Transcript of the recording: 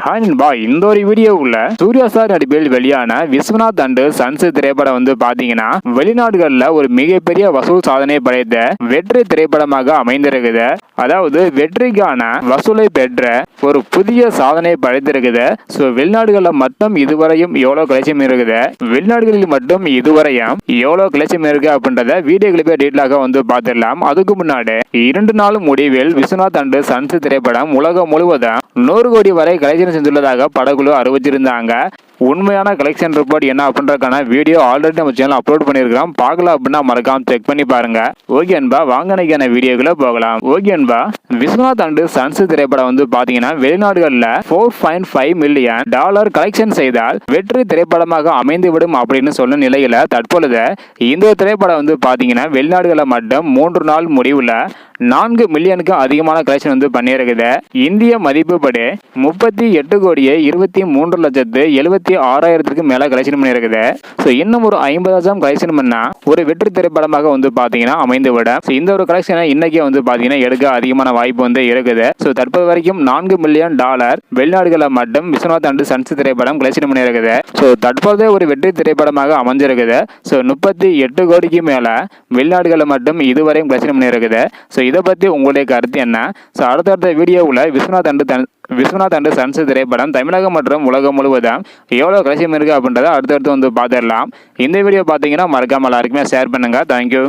Hi நண்பா, இந்த ஒரு வீடியோவுல சூர்யா சார் நடிப்பில் வெளியான விஸ்வநாத் அண்ட் சன்ஸ் திரைப்படம் பாத்தீங்கன்னா வெளிநாடுகள்ல ஒரு மிகப்பெரிய வசூல் சாதனை படைத்த வெற்றி திரைப்படமாக அமைந்திருக்குது. அதாவது வெற்றிக்கான வசூலை பெற்ற ஒரு புதிய சாதனை படைத்திருக்குது. ஸோ வெளிநாடுகள்ல மட்டும் இதுவரையும் எவ்வளவு கலெக்ஷன் இருக்குது, வெளிநாடுகளில் மட்டும் இதுவரையும் எவ்வளவு கலெக்ஷன் இருக்கு அப்படின்றத வீடியோ கிளிப்பை டீட்டெயிலாக பார்த்துடலாம். அதுக்கு முன்னாடி 2 நாள் முடிவில் விஸ்வநாத் அண்ட் சன்ஸ் திரைப்படம் உலகம் முழுவதும் 100 கோடி வரை கலெக்ஷன் செஞ்சுள்ளதாக படக்குழு அறிவிச்சிருந்தாங்க. உண்மையான கலெக்ஷன் ரிப்போர்ட் என்ன அப்படின்றக்கான வீடியோ ஆல்ரெடி நம்ம சேனல் அப்லோட் பண்ணியிருக்கிறோம். பார்க்கல அப்படின்னா மறக்காம செக் பண்ணி பாருங்க. ஓகே அன்பா, வாங்க இன்னைக்கான வீடியோக்குள்ள போகலாம். ஓகே அன்பா, விஸ்வநாத் அண்ட் சன்ஸ் திரைப்படம் பாத்தீங்கன்னா வெளிநாடுகள்ல $4.5 மில்லியன் கலெக்ஷன் செய்தால் வெற்றி திரைப்படமாக அமைந்துவிடும் அப்படின்னு சொன்ன நிலையில தற்பொழுது இந்த திரைப்படம் பாத்தீங்கன்னா வெளிநாடுகளில் மட்டும் 3 நாள் முடிவுல 4 மில்லியனுக்கு அதிகமான கலெக்ஷன் பண்ணியிருக்குது. இந்திய மதிப்புப்படி 38 கோடியே 23,76,000 மேல கலெக்ஷன் பண்ணியிருக்குது. ஸோ இன்னும் ஒரு 50,000 கலெக்ஷன் பண்ணா ஒரு வெற்றி திரைப்படமாக பாத்தீங்கன்னா அமைந்து விடும். இந்த ஒரு கலெக்ஷனை இன்னைக்கு பாத்தீங்கன்னா எடுக்க அதிகமான வாய்ப்பு இருக்குது. ஸோ தற்போது வரைக்கும் $4 மில்லியன் வெளிநாடுகளில் மட்டும் விஸ்வநாத் அண்ட் சன்ஸ் திரைப்படம் கலெக்ஷன் பண்ணியிருக்குது. ஸோ தற்போதே ஒரு வெற்றி திரைப்படமாக அமைஞ்சிருக்குது. ஸோ 38 கோடிக்கு மேல வெளிநாடுகளில் மட்டும் இதுவரையும் கலெக்ஷன் பண்ணியிருக்குது. ஸோ இதை பற்றி உங்களுடைய கருத்து என்ன? ஸோ அடுத்தடுத்த வீடியோவில் விஸ்வநாத் அண்ட் சன்ஸ் திரைப்படம் தமிழகம் மற்றும் உலகம் முழுவதும் எவ்வளோ கலெக்ஷன் இருக்குது அப்படின்றத அடுத்தடுத்து பார்த்துடலாம். இந்த வீடியோ பார்த்தீங்கன்னா மறக்காம எல்லாருக்குமே ஷேர் பண்ணுங்கள். தேங்க்யூ.